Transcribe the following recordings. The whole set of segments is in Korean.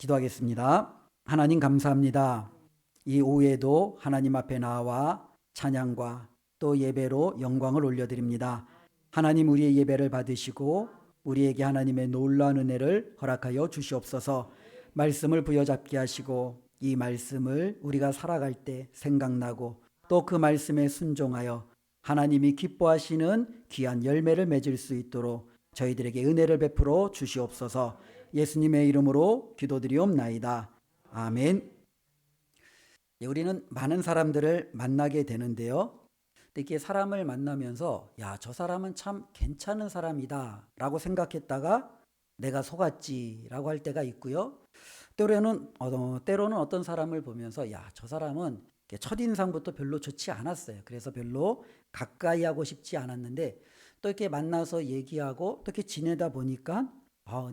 기도하겠습니다. 하나님 감사합니다. 이 오후에도 하나님 앞에 나와 찬양과 또 예배로 영광을 올려드립니다. 하나님 우리의 예배를 받으시고 우리에게 하나님의 놀라운 은혜를 허락하여 주시옵소서. 말씀을 부여잡게 하시고 이 말씀을 우리가 살아갈 때 생각나고 또 그 말씀에 순종하여 하나님이 기뻐하시는 귀한 열매를 맺을 수 있도록 저희들에게 은혜를 베풀어 주시옵소서. 예수님의 이름으로 기도드리옵나이다. 아멘. 우리는 많은 사람들을 만나게 되는데요. 이렇게 사람을 만나면서 야, 저 사람은 참 괜찮은 사람이다 라고 생각했다가 내가 속았지 라고 할 때가 있고요. 때로는 어떤 사람을 보면서 야, 저 사람은 첫인상부터 별로 좋지 않았어요. 그래서 별로 가까이 하고 싶지 않았는데 또 이렇게 만나서 얘기하고 또 이렇게 지내다 보니까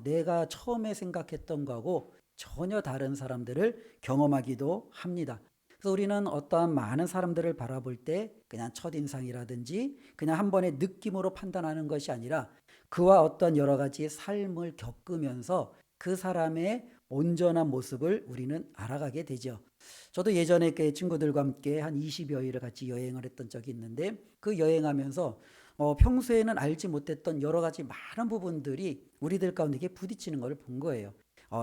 내가 처음에 생각했던 거하고 전혀 다른 사람들을 경험하기도 합니다. 그래서 우리는 어떠한 많은 사람들을 바라볼 때 그냥 첫인상이라든지 그냥 한 번의 느낌으로 판단하는 것이 아니라 그와 어떤 여러 가지 삶을 겪으면서 그 사람의 온전한 모습을 우리는 알아가게 되죠. 저도 예전에 친구들과 함께 한 20여일을 같이 여행을 했던 적이 있는데 그 여행하면서 평소에는 알지 못했던 여러 가지 많은 부분들이 우리들 가운데 부딪히는 걸 본 거예요.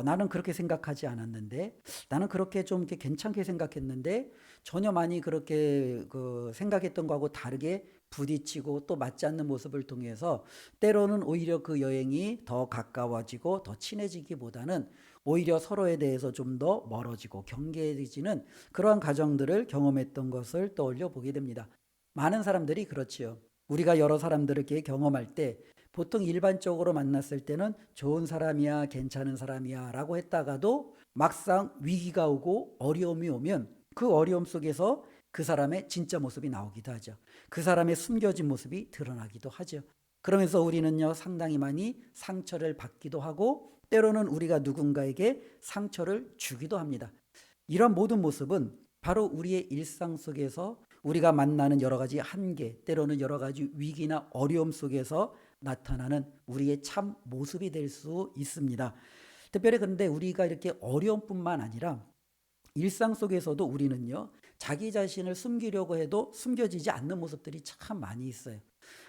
나는 그렇게 생각하지 않았는데, 나는 그렇게 좀 이렇게 괜찮게 생각했는데, 전혀 많이 그렇게 생각했던 거하고 다르게 부딪히고 또 맞지 않는 모습을 통해서 때로는 오히려 그 여행이 더 가까워지고 더 친해지기보다는 오히려 서로에 대해서 좀 더 멀어지고 경계해지는 그러한 과정들을 경험했던 것을 떠올려 보게 됩니다. 많은 사람들이 그렇지요. 우리가 여러 사람들을 이렇게 경험할 때 보통 일반적으로 만났을 때는 좋은 사람이야, 괜찮은 사람이야 라고 했다가도 막상 위기가 오고 어려움이 오면 그 어려움 속에서 그 사람의 진짜 모습이 나오기도 하죠. 그 사람의 숨겨진 모습이 드러나기도 하죠. 그러면서 우리는요, 상당히 많이 상처를 받기도 하고 때로는 우리가 누군가에게 상처를 주기도 합니다. 이런 모든 모습은 바로 우리의 일상 속에서 우리가 만나는 여러 가지 한계, 때로는 여러 가지 위기나 어려움 속에서 나타나는 우리의 참 모습이 될 수 있습니다. 특별히 그런데 우리가 이렇게 어려움뿐만 아니라 일상 속에서도 우리는요, 자기 자신을 숨기려고 해도 숨겨지지 않는 모습들이 참 많이 있어요.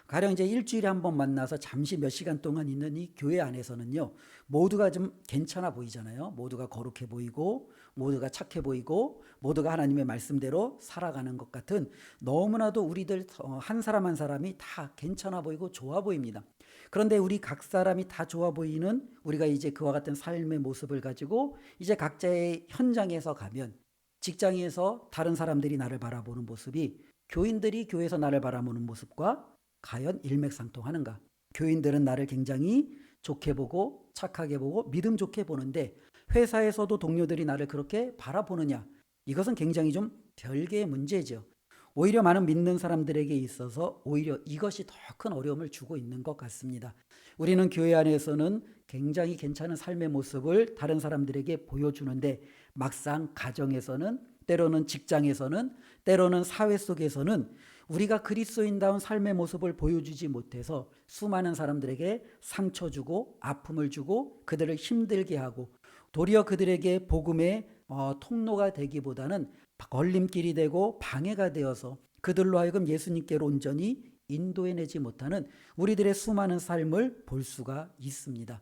가령 이제 일주일에 한 번 만나서 잠시 몇 시간 동안 있는 이 교회 안에서는요, 모두가 좀 괜찮아 보이잖아요. 모두가 거룩해 보이고, 모두가 착해 보이고, 모두가 하나님의 말씀대로 살아가는 것 같은 너무나도 우리들 한 사람 한 사람이 다 괜찮아 보이고 좋아 보입니다. 그런데 우리 각 사람이 다 좋아 보이는 우리가 이제 그와 같은 삶의 모습을 가지고 이제 각자의 현장에서 가면 직장에서 다른 사람들이 나를 바라보는 모습이 교인들이 교회에서 나를 바라보는 모습과 과연 일맥상통하는가? 교인들은 나를 굉장히 좋게 보고 착하게 보고 믿음 좋게 보는데 회사에서도 동료들이 나를 그렇게 바라보느냐? 이것은 굉장히 좀 별개의 문제죠. 오히려 많은 믿는 사람들에게 있어서 오히려 이것이 더 큰 어려움을 주고 있는 것 같습니다. 우리는 교회 안에서는 굉장히 괜찮은 삶의 모습을 다른 사람들에게 보여주는데 막상 가정에서는 때로는 직장에서는 때로는 사회 속에서는 우리가 그리스도인다운 삶의 모습을 보여주지 못해서 수많은 사람들에게 상처 주고 아픔을 주고 그들을 힘들게 하고 도리어 그들에게 복음의 통로가 되기보다는 걸림길이 되고 방해가 되어서 그들로 하여금 예수님께로 온전히 인도해내지 못하는 우리들의 수많은 삶을 볼 수가 있습니다.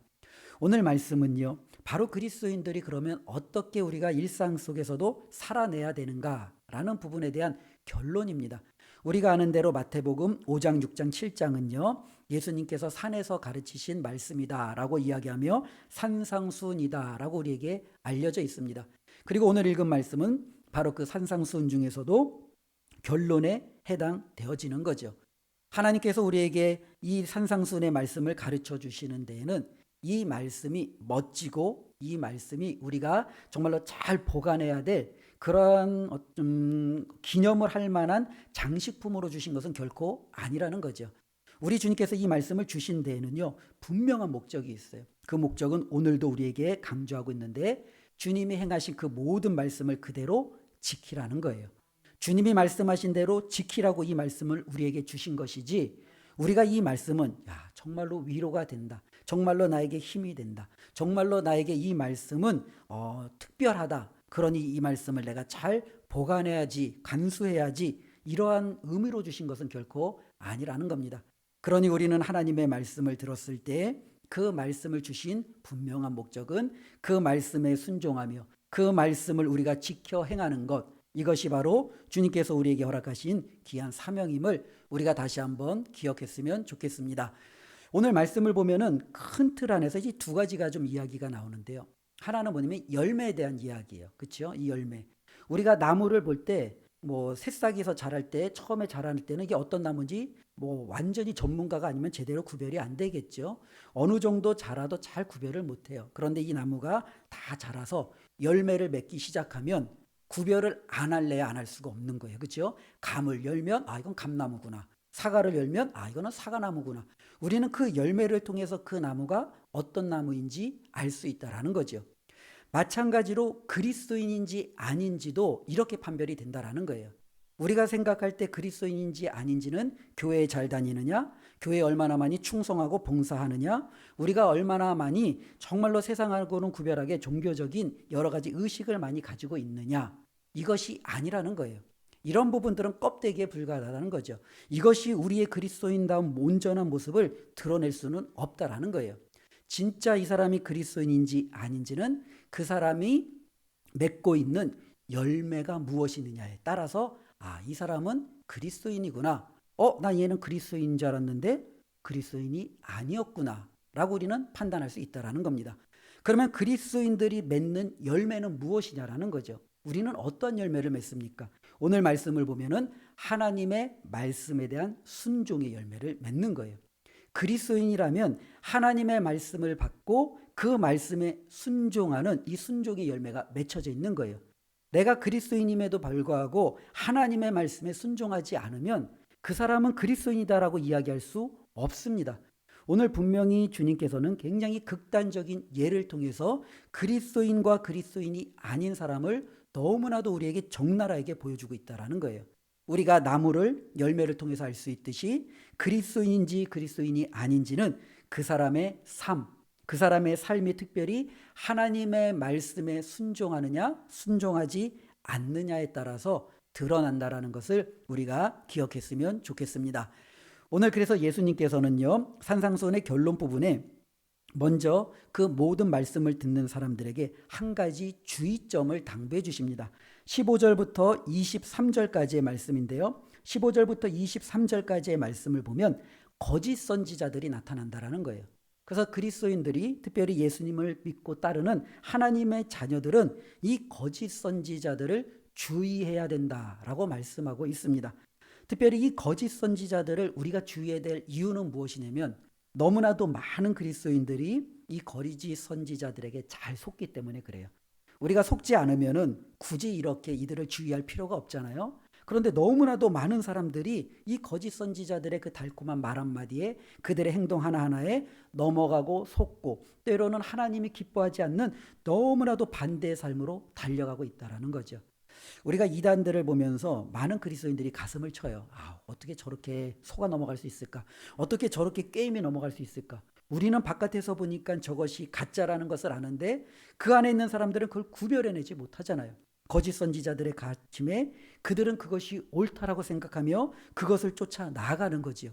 오늘 말씀은요, 바로 그리스도인들이 그러면 어떻게 우리가 일상 속에서도 살아내야 되는가라는 부분에 대한 결론입니다. 우리가 아는 대로 마태복음 5장, 6장, 7장은요, 예수님께서 산에서 가르치신 말씀이다라고 이야기하며 산상수훈이다라고 우리에게 알려져 있습니다. 그리고 오늘 읽은 말씀은 바로 그 산상수훈 중에서도 결론에 해당되어지는 거죠. 하나님께서 우리에게 이 산상수훈의 말씀을 가르쳐 주시는 데에는 이 말씀이 멋지고 이 말씀이 우리가 정말로 잘 보관해야 될 그런 기념을 할 만한 장식품으로 주신 것은 결코 아니라는 거죠. 우리 주님께서 이 말씀을 주신 데에는요, 분명한 목적이 있어요. 그 목적은 오늘도 우리에게 강조하고 있는데 주님이 행하신 그 모든 말씀을 그대로 지키라는 거예요. 주님이 말씀하신 대로 지키라고 이 말씀을 우리에게 주신 것이지 우리가 이 말씀은 정말로 위로가 된다, 정말로 나에게 힘이 된다. 정말로 나에게 이 말씀은 특별하다. 그러니 이 말씀을 내가 잘 보관해야지, 간수해야지, 이러한 의미로 주신 것은 결코 아니라는 겁니다. 그러니 우리는 하나님의 말씀을 들었을 때 그 말씀을 주신 분명한 목적은 그 말씀에 순종하며 그 말씀을 우리가 지켜 행하는 것, 이것이 바로 주님께서 우리에게 허락하신 귀한 사명임을 우리가 다시 한번 기억했으면 좋겠습니다. 오늘 말씀을 보면은 큰 틀 안에서 이 두 가지가 좀 이야기가 나오는데요. 하나는 뭐냐면 열매에 대한 이야기예요. 그렇죠? 이 열매. 우리가 나무를 볼 때 새싹에서 자랄 때 처음에 자랄 때는 이게 어떤 나무인지 완전히 전문가가 아니면 제대로 구별이 안 되겠죠. 어느 정도 자라도 잘 구별을 못 해요. 그런데 이 나무가 다 자라서 열매를 맺기 시작하면 구별을 안 할래야 안 할 수가 없는 거예요. 그렇죠? 감을 열면 이건 감나무구나. 사과를 열면 이거는 사과나무구나. 우리는 그 열매를 통해서 그 나무가 어떤 나무인지 알 수 있다라는 거죠. 마찬가지로 그리스도인인지 아닌지도 이렇게 판별이 된다라는 거예요. 우리가 생각할 때 그리스도인인지 아닌지는 교회에 잘 다니느냐, 교회에 얼마나 많이 충성하고 봉사하느냐, 우리가 얼마나 많이 정말로 세상하고는 구별하게 종교적인 여러 가지 의식을 많이 가지고 있느냐, 이것이 아니라는 거예요. 이런 부분들은 껍데기에 불과하다는 거죠. 이것이 우리의 그리스도인다운 온전한 모습을 드러낼 수는 없다라는 거예요. 진짜 이 사람이 그리스도인인지 아닌지는 그 사람이 맺고 있는 열매가 무엇이느냐에 따라서 이 사람은 그리스도인이구나. 나 얘는 그리스도인인 줄 알았는데 그리스도인이 아니었구나 라고 우리는 판단할 수 있다는 겁니다. 그러면 그리스도인들이 맺는 열매는 무엇이냐라는 거죠. 우리는 어떤 열매를 맺습니까? 오늘 말씀을 보면은 하나님의 말씀에 대한 순종의 열매를 맺는 거예요. 그리스도인이라면 하나님의 말씀을 받고 그 말씀에 순종하는 이 순종의 열매가 맺혀져 있는 거예요. 내가 그리스도인임에도 불구하고 하나님의 말씀에 순종하지 않으면 그 사람은 그리스도인이다라고 이야기할 수 없습니다. 오늘 분명히 주님께서는 굉장히 극단적인 예를 통해서 그리스도인과 그리스도인이 아닌 사람을 너무나도 우리에게 적나라하게 보여주고 있다는 거예요. 우리가 나무를 열매를 통해서 알 수 있듯이 그리스도인인지 그리스도인이 아닌지는 그 사람의 삶, 그 사람의 삶이 특별히 하나님의 말씀에 순종하느냐 순종하지 않느냐에 따라서 드러난다라는 것을 우리가 기억했으면 좋겠습니다. 오늘 그래서 예수님께서는요, 산상수훈의 결론 부분에 먼저 그 모든 말씀을 듣는 사람들에게 한 가지 주의점을 당부해 주십니다. 15절부터 23절까지의 말씀인데요. 15절부터 23절까지의 말씀을 보면 거짓 선지자들이 나타난다라는 거예요. 그래서 그리스도인들이 특별히 예수님을 믿고 따르는 하나님의 자녀들은 이 거짓 선지자들을 주의해야 된다라고 말씀하고 있습니다. 특별히 이 거짓 선지자들을 우리가 주의해야 될 이유는 무엇이냐면 너무나도 많은 그리스도인들이 이 거짓 선지자들에게 잘 속기 때문에 그래요. 우리가 속지 않으면은 굳이 이렇게 이들을 주의할 필요가 없잖아요. 그런데 너무나도 많은 사람들이 이 거짓 선지자들의 그 달콤한 말 한마디에 그들의 행동 하나하나에 넘어가고 속고 때로는 하나님이 기뻐하지 않는 너무나도 반대의 삶으로 달려가고 있다는 거죠. 우리가 이단들을 보면서 많은 그리스도인들이 가슴을 쳐요. 어떻게 저렇게 속아 넘어갈 수 있을까? 어떻게 저렇게 게임에 넘어갈 수 있을까? 우리는 바깥에서 보니까 저것이 가짜라는 것을 아는데 그 안에 있는 사람들은 그걸 구별해내지 못하잖아요. 거짓 선지자들의 가르침에 그들은 그것이 옳다라고 생각하며 그것을 쫓아 나아가는 거지요.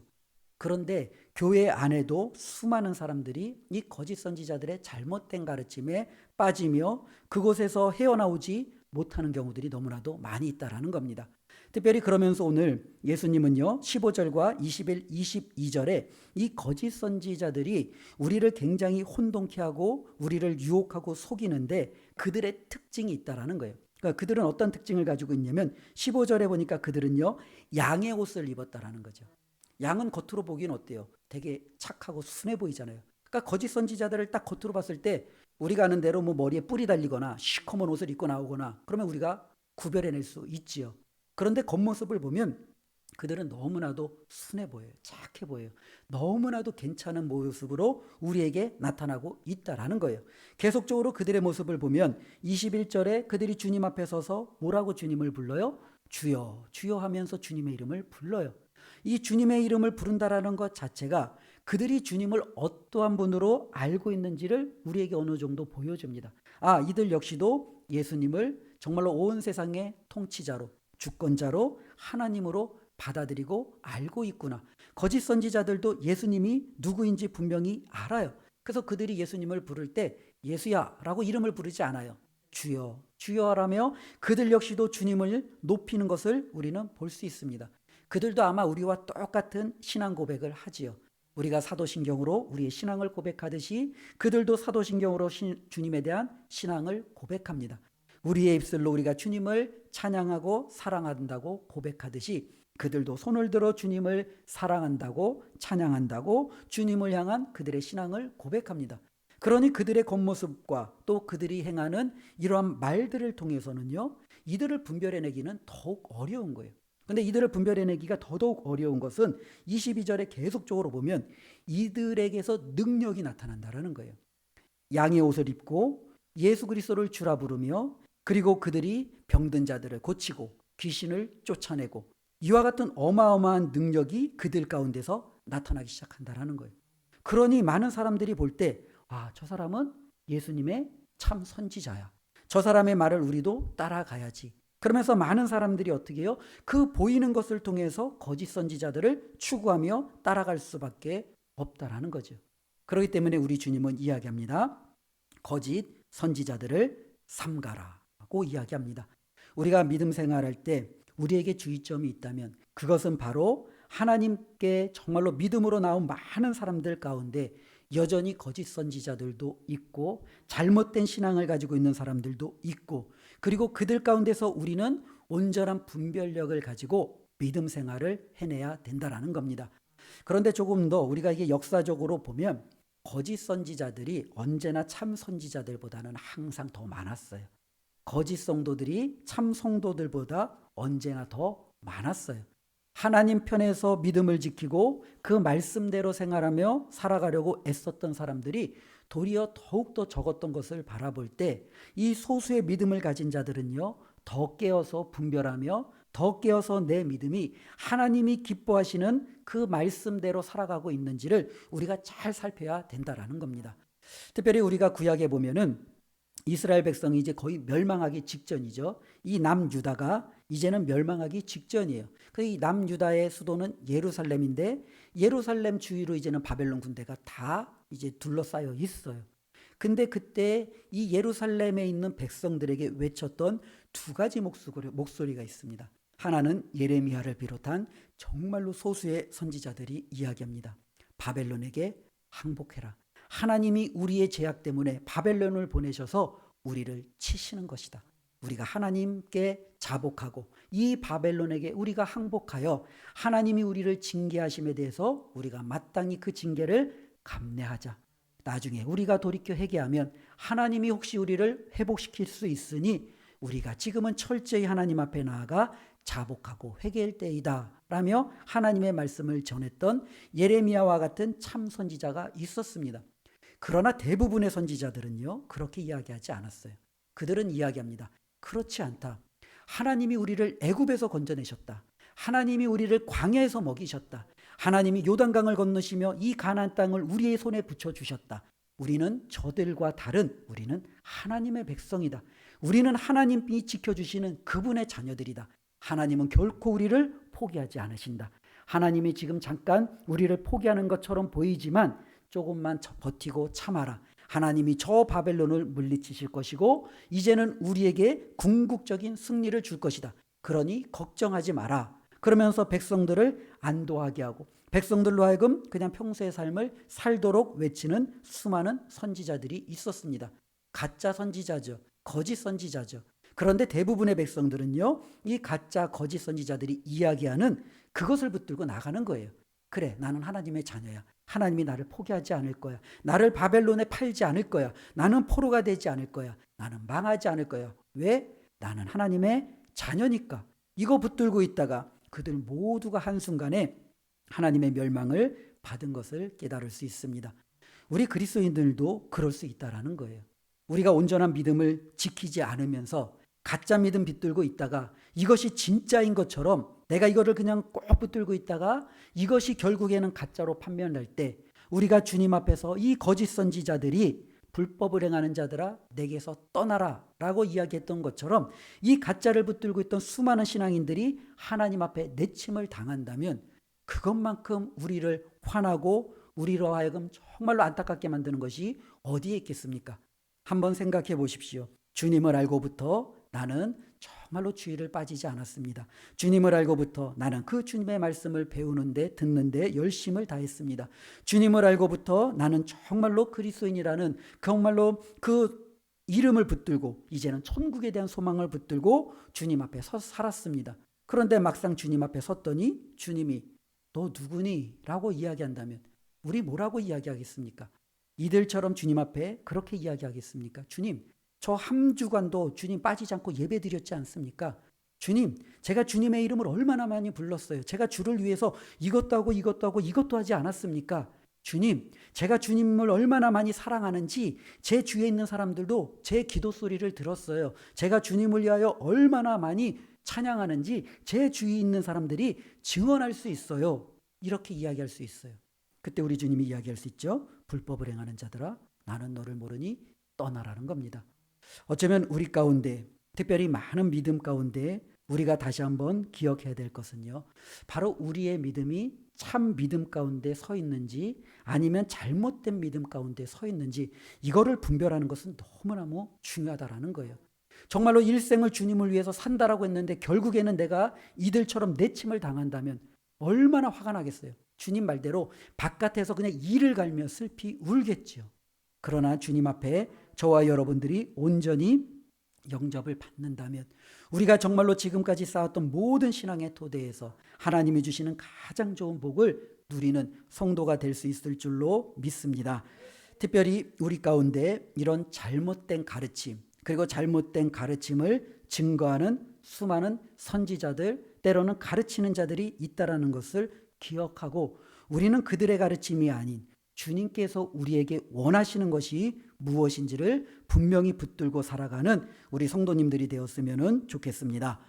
그런데 교회 안에도 수많은 사람들이 이 거짓 선지자들의 잘못된 가르침에 빠지며 그곳에서 헤어나오지 못하는 경우들이 너무나도 많이 있다라는 겁니다. 특별히 그러면서 오늘 예수님은요 15절과 21, 22절에 이 거짓 선지자들이 우리를 굉장히 혼동케 하고 우리를 유혹하고 속이는데 그들의 특징이 있다라는 거예요. 그러니까 그들은 어떤 특징을 가지고 있냐면 15절에 보니까 그들은요 양의 옷을 입었다라는 거죠. 양은 겉으로 보기엔 어때요? 되게 착하고 순해 보이잖아요. 그러니까 거짓 선지자들을 딱 겉으로 봤을 때 우리가 아는 대로 머리에 뿔이 달리거나 시커먼 옷을 입고 나오거나 그러면 우리가 구별해낼 수 있지요. 그런데 겉모습을 보면 그들은 너무나도 순해 보여요. 착해 보여요. 너무나도 괜찮은 모습으로 우리에게 나타나고 있다라는 거예요. 계속적으로 그들의 모습을 보면 21절에 그들이 주님 앞에 서서 뭐라고 주님을 불러요? 주여, 주여 하면서 주님의 이름을 불러요. 이 주님의 이름을 부른다라는 것 자체가 그들이 주님을 어떠한 분으로 알고 있는지를 우리에게 어느 정도 보여줍니다. 이들 역시도 예수님을 정말로 온 세상의 통치자로, 주권자로, 하나님으로 받아들이고 알고 있구나. 거짓 선지자들도 예수님이 누구인지 분명히 알아요. 그래서 그들이 예수님을 부를 때 예수야 라고 이름을 부르지 않아요. 주여, 주여라며 그들 역시도 주님을 높이는 것을 우리는 볼 수 있습니다. 그들도 아마 우리와 똑같은 신앙 고백을 하지요. 우리가 사도신경으로 우리의 신앙을 고백하듯이 그들도 사도신경으로 주님에 대한 신앙을 고백합니다. 우리의 입술로 우리가 주님을 찬양하고 사랑한다고 고백하듯이 그들도 손을 들어 주님을 사랑한다고 찬양한다고 주님을 향한 그들의 신앙을 고백합니다. 그러니 그들의 겉모습과 또 그들이 행하는 이러한 말들을 통해서는요, 이들을 분별해내기는 더욱 어려운 거예요. 근데 이들을 분별해내기가 더더욱 어려운 것은 22절에 계속적으로 보면 이들에게서 능력이 나타난다라는 거예요. 양의 옷을 입고 예수 그리스도를 주라 부르며 그리고 그들이 병든 자들을 고치고 귀신을 쫓아내고 이와 같은 어마어마한 능력이 그들 가운데서 나타나기 시작한다라는 거예요. 그러니 많은 사람들이 볼 때 저 사람은 예수님의 참 선지자야. 저 사람의 말을 우리도 따라가야지. 그러면서 많은 사람들이 어떻게 해요? 그 보이는 것을 통해서 거짓 선지자들을 추구하며 따라갈 수밖에 없다라는 거죠. 그렇기 때문에 우리 주님은 이야기합니다. 거짓 선지자들을 삼가라고 이야기합니다. 우리가 믿음 생활할 때 우리에게 주의점이 있다면 그것은 바로 하나님께 정말로 믿음으로 나온 많은 사람들 가운데 여전히 거짓 선지자들도 있고 잘못된 신앙을 가지고 있는 사람들도 있고 그리고 그들 가운데서 우리는 온전한 분별력을 가지고 믿음 생활을 해내야 된다라는 겁니다. 그런데 조금 더 우리가 이게 역사적으로 보면 거짓 선지자들이 언제나 참 선지자들보다는 항상 더 많았어요. 거짓 성도들이 참 성도들보다 언제나 더 많았어요. 하나님 편에서 믿음을 지키고 그 말씀대로 생활하며 살아가려고 애썼던 사람들이 도리어 더욱더 적었던 것을 바라볼 때 이 소수의 믿음을 가진 자들은요, 더 깨어서 분별하며 더 깨어서 내 믿음이 하나님이 기뻐하시는 그 말씀대로 살아가고 있는지를 우리가 잘 살펴야 된다라는 겁니다. 특별히 우리가 구약에 보면은 이스라엘 백성이 이제 거의 멸망하기 직전이죠. 이 남유다가 이제는 멸망하기 직전이에요. 이 남유다의 수도는 예루살렘인데 예루살렘 주위로 이제는 바벨론 군대가 다 이제 둘러싸여 있어요. 근데 그때 이 예루살렘에 있는 백성들에게 외쳤던 두 가지 목소리가 있습니다. 하나는 예레미야를 비롯한 정말로 소수의 선지자들이 이야기합니다. 바벨론에게 항복해라. 하나님이 우리의 죄악 때문에 바벨론을 보내셔서 우리를 치시는 것이다. 우리가 하나님께 자복하고 이 바벨론에게 우리가 항복하여 하나님이 우리를 징계하심에 대해서 우리가 마땅히 그 징계를 감내하자. 나중에 우리가 돌이켜 회개하면 하나님이 혹시 우리를 회복시킬 수 있으니 우리가 지금은 철저히 하나님 앞에 나아가 자복하고 회개할 때이다 라며 하나님의 말씀을 전했던 예레미야와 같은 참 선지자가 있었습니다. 그러나 대부분의 선지자들은요, 그렇게 이야기하지 않았어요. 그들은 이야기합니다. 그렇지 않다. 하나님이 우리를 애굽에서 건져내셨다. 하나님이 우리를 광야에서 먹이셨다. 하나님이 요단강을 건너시며 이 가나안 땅을 우리의 손에 붙여주셨다. 우리는 저들과 다른 우리는 하나님의 백성이다. 우리는 하나님이 지켜주시는 그분의 자녀들이다. 하나님은 결코 우리를 포기하지 않으신다. 하나님이 지금 잠깐 우리를 포기하는 것처럼 보이지만 조금만 버티고 참아라. 하나님이 저 바벨론을 물리치실 것이고 이제는 우리에게 궁극적인 승리를 줄 것이다. 그러니 걱정하지 마라. 그러면서 백성들을 안도하게 하고 백성들로 하여금 그냥 평소의 삶을 살도록 외치는 수많은 선지자들이 있었습니다. 가짜 선지자죠. 거짓 선지자죠. 그런데 대부분의 백성들은요, 이 가짜 거짓 선지자들이 이야기하는 그것을 붙들고 나가는 거예요. 그래, 나는 하나님의 자녀야. 하나님이 나를 포기하지 않을 거야. 나를 바벨론에 팔지 않을 거야. 나는 포로가 되지 않을 거야. 나는 망하지 않을 거야. 왜? 나는 하나님의 자녀니까. 이거 붙들고 있다가 그들 모두가 한순간에 하나님의 멸망을 받은 것을 깨달을 수 있습니다. 우리 그리스도인들도 그럴 수 있다라는 거예요. 우리가 온전한 믿음을 지키지 않으면서 가짜 믿음 붙들고 있다가 이것이 진짜인 것처럼 내가 이거를 그냥 꼭 붙들고 있다가 이것이 결국에는 가짜로 판명될 때 우리가 주님 앞에서 이 거짓 선지자들이 불법을 행하는 자들아 내게서 떠나라 라고 이야기했던 것처럼 이 가짜를 붙들고 있던 수많은 신앙인들이 하나님 앞에 내침을 당한다면 그것만큼 우리를 화나고 우리로 하여금 정말로 안타깝게 만드는 것이 어디에 있겠습니까? 한번 생각해 보십시오. 주님을 알고부터 나는 정말로 주의를 빠지지 않았습니다. 주님을 알고부터 나는 그 주님의 말씀을 배우는데 듣는데 열심을 다했습니다. 주님을 알고부터 나는 정말로 그리스도인이라는 정말로 그 이름을 붙들고 이제는 천국에 대한 소망을 붙들고 주님 앞에 살았습니다. 그런데 막상 주님 앞에 섰더니 주님이 너 누구니? 라고 이야기한다면 우리 뭐라고 이야기하겠습니까? 이들처럼 주님 앞에 그렇게 이야기하겠습니까? 주님, 저 한 주간도 주님 빠지지 않고 예배 드렸지 않습니까? 주님, 제가 주님의 이름을 얼마나 많이 불렀어요. 제가 주를 위해서 이것도 하고 이것도 하고 이것도 하지 않았습니까? 주님, 제가 주님을 얼마나 많이 사랑하는지 제 주위에 있는 사람들도 제 기도 소리를 들었어요. 제가 주님을 위하여 얼마나 많이 찬양하는지 제 주위에 있는 사람들이 증언할 수 있어요. 이렇게 이야기할 수 있어요. 그때 우리 주님이 이야기할 수 있죠. 불법을 행하는 자들아 나는 너를 모르니 떠나라는 겁니다. 어쩌면 우리 가운데 특별히 많은 믿음 가운데 우리가 다시 한번 기억해야 될 것은요. 바로 우리의 믿음이 참 믿음 가운데 서 있는지 아니면 잘못된 믿음 가운데 서 있는지 이거를 분별하는 것은 너무너무 중요하다라는 거예요. 정말로 일생을 주님을 위해서 산다라고 했는데 결국에는 내가 이들처럼 내침을 당한다면 얼마나 화가 나겠어요. 주님 말대로 바깥에서 그냥 이를 갈며 슬피 울겠죠. 그러나 주님 앞에 저와 여러분들이 온전히 영접을 받는다면 우리가 정말로 지금까지 쌓았던 모든 신앙의 토대에서 하나님이 주시는 가장 좋은 복을 누리는 성도가 될 수 있을 줄로 믿습니다. 특별히 우리 가운데 이런 잘못된 가르침 그리고 잘못된 가르침을 증거하는 수많은 선지자들 때로는 가르치는 자들이 있다라는 것을 기억하고 우리는 그들의 가르침이 아닌 주님께서 우리에게 원하시는 것이 무엇인지를 분명히 붙들고 살아가는 우리 성도님들이 되었으면 좋겠습니다.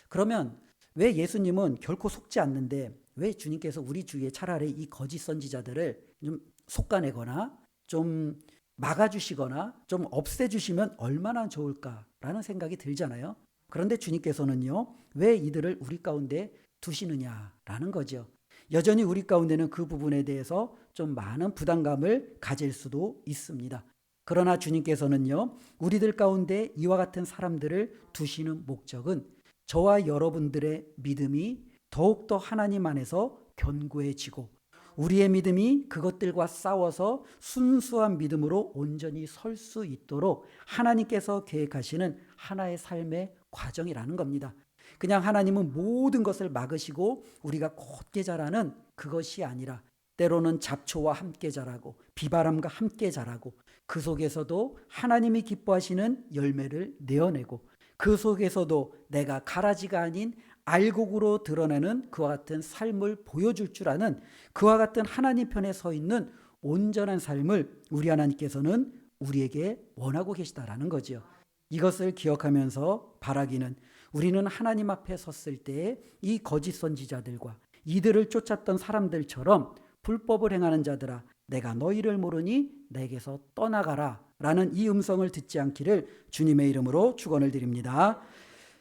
그러면 왜 예수님은 결코 속지 않는데 왜 주님께서 우리 주위에 차라리 이 거짓 선지자들을 좀 솎아내거나 좀 막아주시거나 좀 없애주시면 얼마나 좋을까라는 생각이 들잖아요. 그런데 주님께서는요, 왜 이들을 우리 가운데 두시느냐라는 거죠. 여전히 우리 가운데는 그 부분에 대해서 좀 많은 부담감을 가질 수도 있습니다. 그러나 주님께서는요, 우리들 가운데 이와 같은 사람들을 두시는 목적은 저와 여러분들의 믿음이 더욱더 하나님 안에서 견고해지고 우리의 믿음이 그것들과 싸워서 순수한 믿음으로 온전히 설 수 있도록 하나님께서 계획하시는 하나의 삶의 과정이라는 겁니다. 그냥 하나님은 모든 것을 막으시고 우리가 곧게 자라는 그것이 아니라 때로는 잡초와 함께 자라고 비바람과 함께 자라고 그 속에서도 하나님이 기뻐하시는 열매를 내어내고 그 속에서도 내가 가라지가 아닌 알곡으로 드러내는 그와 같은 삶을 보여줄 줄 아는 그와 같은 하나님 편에 서 있는 온전한 삶을 우리 하나님께서는 우리에게 원하고 계시다라는 거죠. 이것을 기억하면서 바라기는 우리는 하나님 앞에 섰을 때 이 거짓 선지자들과 이들을 쫓았던 사람들처럼 불법을 행하는 자들아 내가 너희를 모르니 내게서 떠나가라 라는 이 음성을 듣지 않기를 주님의 이름으로 축원을 드립니다.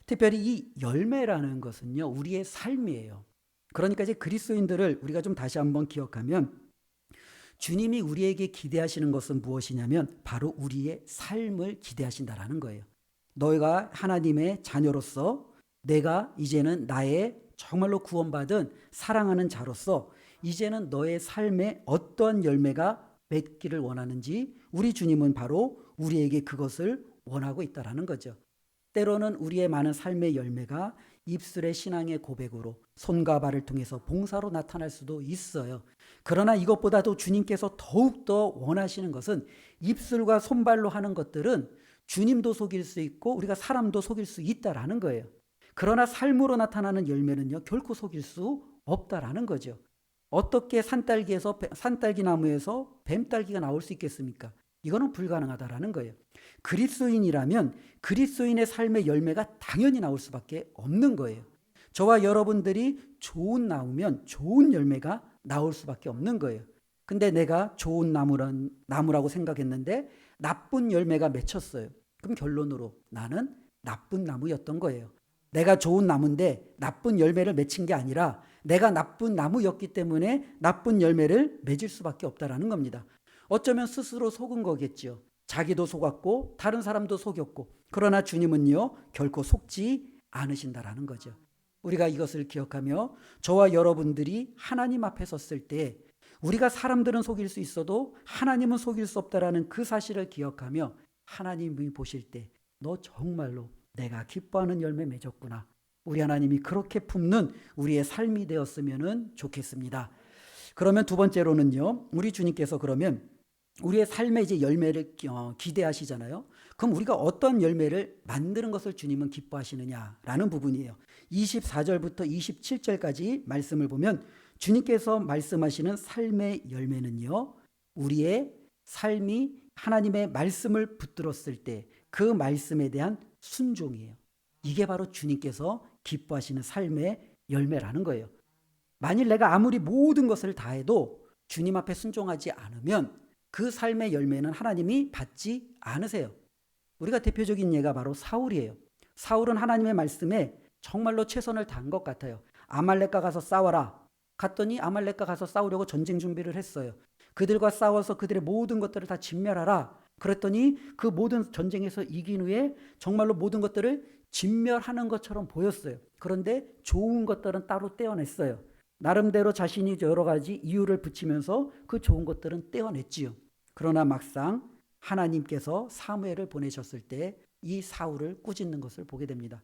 특별히 이 열매라는 것은요 우리의 삶이에요. 그러니까 이제 그리스도인들을 우리가 좀 다시 한번 기억하면 주님이 우리에게 기대하시는 것은 무엇이냐면 바로 우리의 삶을 기대하신다라는 거예요. 너희가 하나님의 자녀로서 내가 이제는 나의 정말로 구원받은 사랑하는 자로서 이제는 너의 삶에 어떠한 열매가 맺기를 원하는지 우리 주님은 바로 우리에게 그것을 원하고 있다라는 거죠. 때로는 우리의 많은 삶의 열매가 입술의 신앙의 고백으로 손과 발을 통해서 봉사로 나타날 수도 있어요. 그러나 이것보다도 주님께서 더욱더 원하시는 것은 입술과 손발로 하는 것들은 주님도 속일 수 있고 우리가 사람도 속일 수 있다라는 거예요. 그러나 삶으로 나타나는 열매는요 결코 속일 수 없다라는 거죠. 어떻게 산딸기 나무에서 뱀딸기가 나올 수 있겠습니까? 이거는 불가능하다라는 거예요. 그리스도인이라면 그리스도인의 삶의 열매가 당연히 나올 수밖에 없는 거예요. 저와 여러분들이 좋은 열매가 나올 수밖에 없는 거예요. 근데 내가 좋은 나무라고 생각했는데 나쁜 열매가 맺혔어요. 그럼 결론으로 나는 나쁜 나무였던 거예요. 내가 좋은 나무인데 나쁜 열매를 맺힌 게 아니라 내가 나쁜 나무였기 때문에 나쁜 열매를 맺을 수밖에 없다라는 겁니다. 어쩌면 스스로 속은 거겠죠. 자기도 속았고 다른 사람도 속였고, 그러나 주님은요 결코 속지 않으신다라는 거죠. 우리가 이것을 기억하며 저와 여러분들이 하나님 앞에 섰을 때 우리가 사람들은 속일 수 있어도 하나님은 속일 수 없다라는 그 사실을 기억하며 하나님이 보실 때 너 정말로 내가 기뻐하는 열매 맺었구나, 우리 하나님이 그렇게 품는 우리의 삶이 되었으면 좋겠습니다. 그러면 두 번째로는요, 우리 주님께서 그러면 우리의 삶의 이제 열매를 기대하시잖아요. 그럼 우리가 어떤 열매를 만드는 것을 주님은 기뻐하시느냐라는 부분이에요. 24절부터 27절까지 말씀을 보면 주님께서 말씀하시는 삶의 열매는요, 우리의 삶이 하나님의 말씀을 붙들었을 때 그 말씀에 대한 순종이에요. 이게 바로 주님께서 기뻐하시는 삶의 열매라는 거예요. 만일 내가 아무리 모든 것을 다해도 주님 앞에 순종하지 않으면 그 삶의 열매는 하나님이 받지 않으세요. 우리가 대표적인 예가 바로 사울이에요. 사울은 하나님의 말씀에 정말로 최선을 다한 것 같아요. 아말렉과 가서 싸워라. 갔더니 아말렉과 가서 싸우려고 전쟁 준비를 했어요. 그들과 싸워서 그들의 모든 것들을 다 진멸하라. 그랬더니 그 모든 전쟁에서 이긴 후에 정말로 모든 것들을 진멸하는 것처럼 보였어요. 그런데 좋은 것들은 따로 떼어냈어요. 나름대로 자신이 여러 가지 이유를 붙이면서 그 좋은 것들은 떼어냈지요. 그러나 막상 하나님께서 사무엘을 보내셨을 때 이 사울을 꾸짖는 것을 보게 됩니다.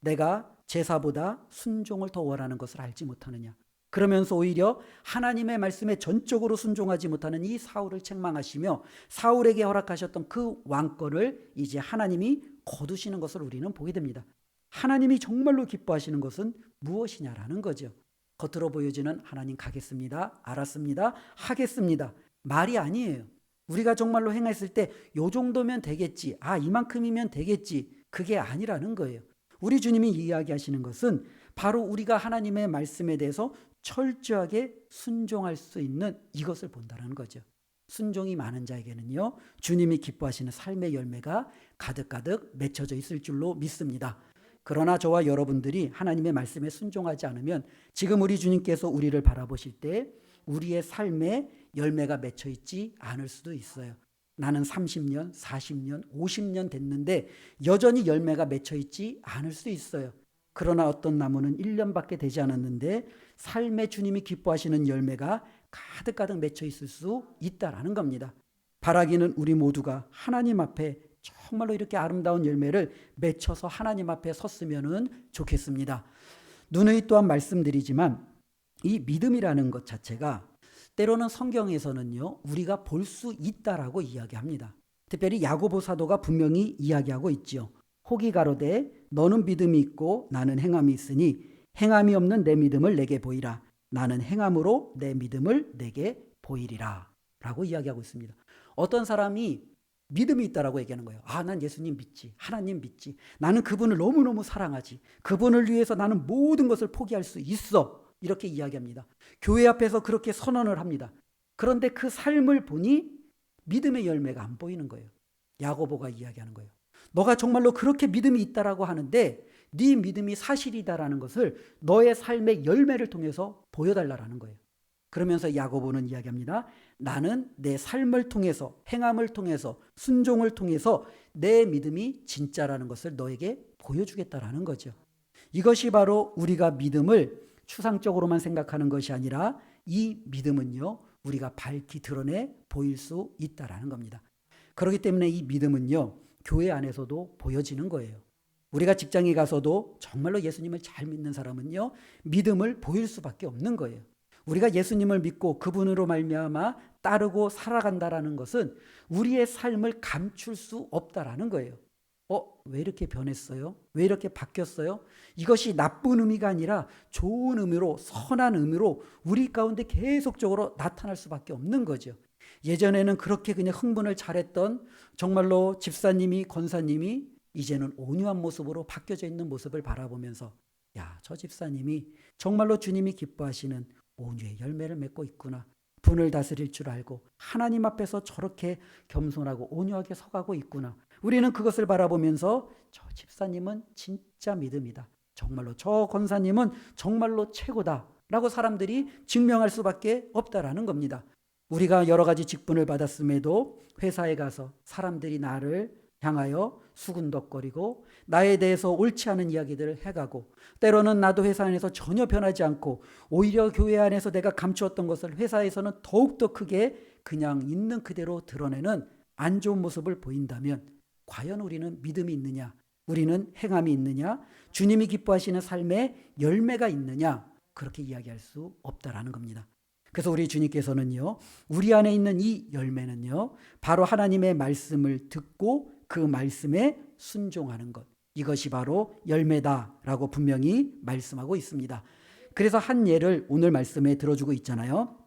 내가 제사보다 순종을 더 원하는 것을 알지 못하느냐. 그러면서 오히려 하나님의 말씀에 전적으로 순종하지 못하는 이 사울을 책망하시며 사울에게 허락하셨던 그 왕권을 이제 하나님이 거두시는 것을 우리는 보게 됩니다. 하나님이 정말로 기뻐하시는 것은 무엇이냐라는 거죠. 겉으로 보여지는 하나님 가겠습니다, 알았습니다, 하겠습니다 말이 아니에요. 우리가 정말로 행했을 때 요 정도면 되겠지, 이만큼이면 되겠지, 그게 아니라는 거예요. 우리 주님이 이야기하시는 것은 바로 우리가 하나님의 말씀에 대해서 철저하게 순종할 수 있는 이것을 본다는 거죠. 순종이 많은 자에게는요, 주님이 기뻐하시는 삶의 열매가 가득가득 맺혀져 있을 줄로 믿습니다. 그러나 저와 여러분들이 하나님의 말씀에 순종하지 않으면 지금 우리 주님께서 우리를 바라보실 때 우리의 삶에 열매가 맺혀 있지 않을 수도 있어요. 나는 30년, 40년, 50년 됐는데 여전히 열매가 맺혀 있지 않을 수 있어요. 그러나 어떤 나무는 1년밖에 되지 않았는데 삶에 주님이 기뻐하시는 열매가 가득가득 맺혀 있을 수 있다라는 겁니다. 바라기는 우리 모두가 하나님 앞에 정말로 이렇게 아름다운 열매를 맺혀서 하나님 앞에 섰으면 좋겠습니다. 누누이 또한 말씀드리지만 이 믿음이라는 것 자체가 때로는 성경에서는요, 우리가 볼 수 있다라고 이야기합니다. 특별히 야고보 사도가 분명히 이야기하고 있죠. 혹이 가로되 너는 믿음이 있고 나는 행함이 있으니 행함이 없는 내 믿음을 내게 보이라. 나는 행함으로 내 믿음을 내게 보이리라 라고 이야기하고 있습니다. 어떤 사람이 믿음이 있다라고 얘기하는 거예요. 난 예수님 믿지, 하나님 믿지, 나는 그분을 너무너무 사랑하지, 그분을 위해서 나는 모든 것을 포기할 수 있어, 이렇게 이야기합니다. 교회 앞에서 그렇게 선언을 합니다. 그런데 그 삶을 보니 믿음의 열매가 안 보이는 거예요. 야고보가 이야기하는 거예요. 너가 정말로 그렇게 믿음이 있다라고 하는데 네 믿음이 사실이다라는 것을 너의 삶의 열매를 통해서 보여달라는 거예요. 그러면서 야고보는 이야기합니다. 나는 내 삶을 통해서, 행함을 통해서, 순종을 통해서 내 믿음이 진짜라는 것을 너에게 보여주겠다라는 거죠. 이것이 바로 우리가 믿음을 추상적으로만 생각하는 것이 아니라 이 믿음은요, 우리가 밝히 드러내 보일 수 있다라는 겁니다. 그렇기 때문에 이 믿음은요, 교회 안에서도 보여지는 거예요. 우리가 직장에 가서도 정말로 예수님을 잘 믿는 사람은요, 믿음을 보일 수밖에 없는 거예요. 우리가 예수님을 믿고 그분으로 말미암아 따르고 살아간다라는 것은 우리의 삶을 감출 수 없다라는 거예요. 왜 이렇게 변했어요? 왜 이렇게 바뀌었어요? 이것이 나쁜 의미가 아니라 좋은 의미로, 선한 의미로 우리 가운데 계속적으로 나타날 수밖에 없는 거죠. 예전에는 그렇게 그냥 흥분을 잘했던 정말로 집사님이, 권사님이 이제는 온유한 모습으로 바뀌어져 있는 모습을 바라보면서 저 집사님이 정말로 주님이 기뻐하시는 온유의 열매를 맺고 있구나. 분을 다스릴 줄 알고 하나님 앞에서 저렇게 겸손하고 온유하게 서가고 있구나. 우리는 그것을 바라보면서 저 집사님은 진짜 믿음이다. 정말로 저 권사님은 정말로 최고다. 라고 사람들이 증명할 수밖에 없다라는 겁니다. 우리가 여러 가지 직분을 받았음에도 회사에 가서 사람들이 나를 향하여 수군덕거리고 나에 대해서 옳지 않은 이야기들을 해가고 때로는 나도 회사 안에서 전혀 변하지 않고 오히려 교회 안에서 내가 감추었던 것을 회사에서는 더욱더 크게 그냥 있는 그대로 드러내는 안 좋은 모습을 보인다면 과연 우리는 믿음이 있느냐? 우리는 행함이 있느냐? 주님이 기뻐하시는 삶의 열매가 있느냐? 그렇게 이야기할 수 없다라는 겁니다. 그래서 우리 주님께서는요, 우리 안에 있는 이 열매는요, 바로 하나님의 말씀을 듣고 그 말씀에 순종하는 것, 이것이 바로 열매다라고 분명히 말씀하고 있습니다. 그래서 한 예를 오늘 말씀에 들어주고 있잖아요.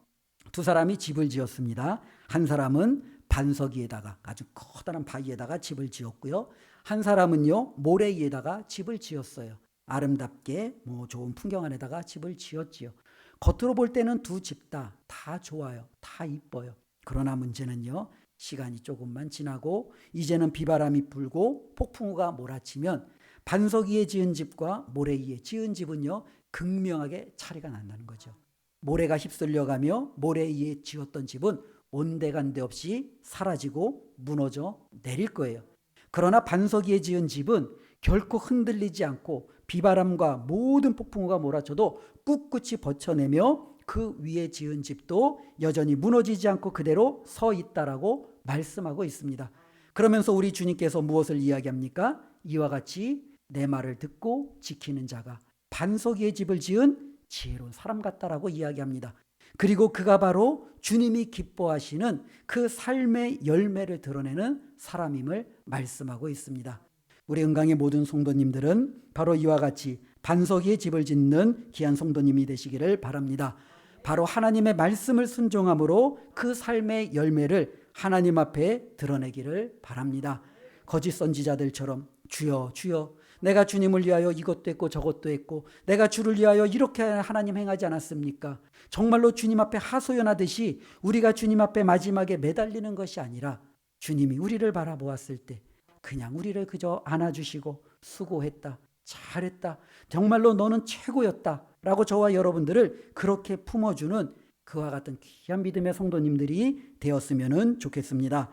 두 사람이 집을 지었습니다. 한 사람은 반석 위에다가 아주 커다란 바위에다가 집을 지었고요. 한 사람은요, 모래 위에다가 집을 지었어요. 아름답게 좋은 풍경 안에다가 집을 지었지요. 겉으로 볼 때는 두 집 다 좋아요. 다 이뻐요. 그러나 문제는요, 시간이 조금만 지나고 이제는 비바람이 불고 폭풍우가 몰아치면 반석 위에 지은 집과 모래 위에 지은 집은요, 극명하게 차이가 난다는 거죠. 모래가 휩쓸려가며 모래 위에 지었던 집은 온데간데 없이 사라지고 무너져 내릴 거예요. 그러나 반석 위에 지은 집은 결코 흔들리지 않고 비바람과 모든 폭풍우가 몰아쳐도 꿋꿋이 버텨내며 그 위에 지은 집도 여전히 무너지지 않고 그대로 서 있다라고 말씀하고 있습니다. 그러면서 우리 주님께서 무엇을 이야기합니까? 이와 같이 내 말을 듣고 지키는 자가 반석 위에 집을 지은 지혜로운 사람 같다라고 이야기합니다. 그리고 그가 바로 주님이 기뻐하시는 그 삶의 열매를 드러내는 사람임을 말씀하고 있습니다. 우리 은강의 모든 성도님들은 바로 이와 같이 반석 위에 집을 짓는 귀한 성도님이 되시기를 바랍니다. 바로 하나님의 말씀을 순종함으로 그 삶의 열매를 하나님 앞에 드러내기를 바랍니다. 거짓 선지자들처럼 주여 주여 내가 주님을 위하여 이것도 했고 저것도 했고 내가 주를 위하여 이렇게 하나님 행하지 않았습니까? 정말로 주님 앞에 하소연하듯이 우리가 주님 앞에 마지막에 매달리는 것이 아니라 주님이 우리를 바라보았을 때 그냥 우리를 그저 안아주시고 수고했다, 잘했다, 정말로 너는 최고였다 라고 저와 여러분들을 그렇게 품어주는 그와 같은 귀한 믿음의 성도님들이 되었으면 좋겠습니다.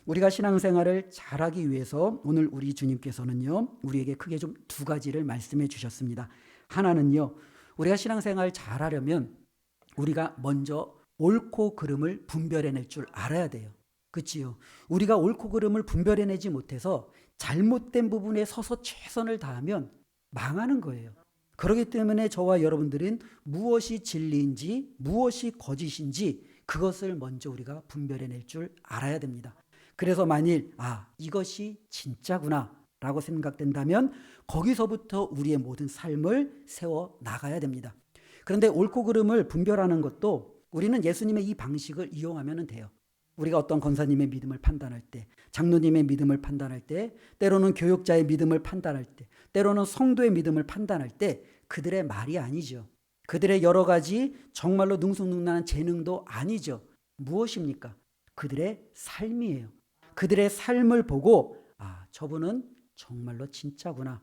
우리가 신앙생활을 잘하기 위해서 오늘 우리 주님께서는요, 우리에게 크게 좀 두 가지를 말씀해 주셨습니다. 하나는요, 우리가 신앙생활 잘하려면 우리가 먼저 옳고 그름을 분별해낼 줄 알아야 돼요. 그치요? 우리가 옳고 그름을 분별해내지 못해서 잘못된 부분에 서서 최선을 다하면 망하는 거예요. 그렇기 때문에 저와 여러분들은 무엇이 진리인지 무엇이 거짓인지 그것을 먼저 우리가 분별해낼 줄 알아야 됩니다. 그래서 만일 이것이 진짜구나 라고 생각된다면 거기서부터 우리의 모든 삶을 세워 나가야 됩니다. 그런데 옳고 그름을 분별하는 것도 우리는 예수님의 이 방식을 이용하면 돼요. 우리가 어떤 권사님의 믿음을 판단할 때, 장로님의 믿음을 판단할 때, 때로는 교육자의 믿음을 판단할 때, 때로는 성도의 믿음을 판단할 때 그들의 말이 아니죠. 그들의 여러 가지 정말로 능숙능란한 재능도 아니죠. 무엇입니까? 그들의 삶이에요. 그들의 삶을 보고 저분은 정말로 진짜구나.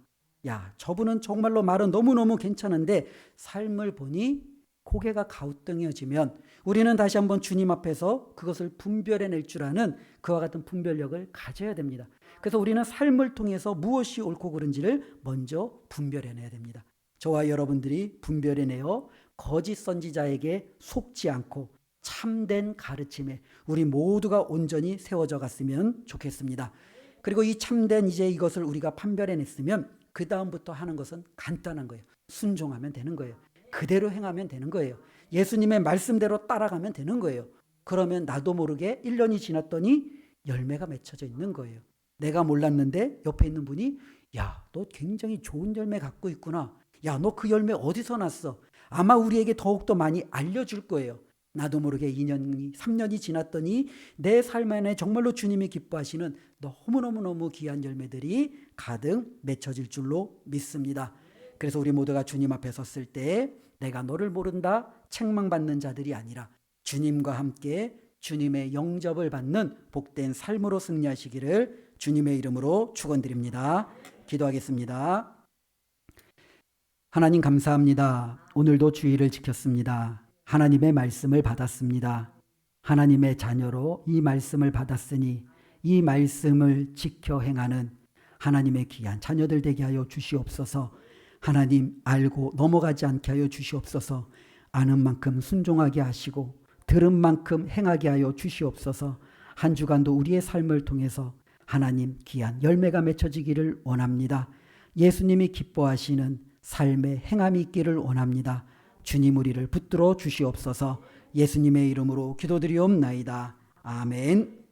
저분은 정말로 말은 너무너무 괜찮은데 삶을 보니 고개가 갸우뚱해지면 우리는 다시 한번 주님 앞에서 그것을 분별해낼 줄 아는 그와 같은 분별력을 가져야 됩니다. 그래서 우리는 삶을 통해서 무엇이 옳고 그른지를 먼저 분별해내야 됩니다. 저와 여러분들이 분별해내어 거짓 선지자에게 속지 않고 참된 가르침에 우리 모두가 온전히 세워져 갔으면 좋겠습니다. 그리고 이 참된 이것을 우리가 판별해냈으면 그 다음부터 하는 것은 간단한 거예요. 순종하면 되는 거예요. 그대로 행하면 되는 거예요. 예수님의 말씀대로 따라가면 되는 거예요. 그러면 나도 모르게 1년이 지났더니 열매가 맺혀져 있는 거예요. 내가 몰랐는데 옆에 있는 분이 너 굉장히 좋은 열매 갖고 있구나. 너 그 열매 어디서 났어? 아마 우리에게 더욱더 많이 알려줄 거예요. 나도 모르게 2년이 3년이 지났더니 내 삶 안에 정말로 주님이 기뻐하시는 너무너무너무 귀한 열매들이 가득 맺혀질 줄로 믿습니다. 그래서 우리 모두가 주님 앞에 섰을 때 내가 너를 모른다 책망받는 자들이 아니라 주님과 함께 주님의 영접을 받는 복된 삶으로 승리하시기를 주님의 이름으로 축원드립니다. 기도하겠습니다. 하나님 감사합니다. 오늘도 주의를 지켰습니다. 하나님의 말씀을 받았습니다. 하나님의 자녀로 이 말씀을 받았으니 이 말씀을 지켜 행하는 하나님의 귀한 자녀들 되게 하여 주시옵소서. 하나님 알고 넘어가지 않게 하여 주시옵소서. 아는 만큼 순종하게 하시고 들은 만큼 행하게 하여 주시옵소서. 한 주간도 우리의 삶을 통해서 하나님 귀한 열매가 맺혀지기를 원합니다. 예수님이 기뻐하시는 삶의 행함이 있기를 원합니다. 주님 우리를 붙들어 주시옵소서. 예수님의 이름으로 기도드리옵나이다. 아멘.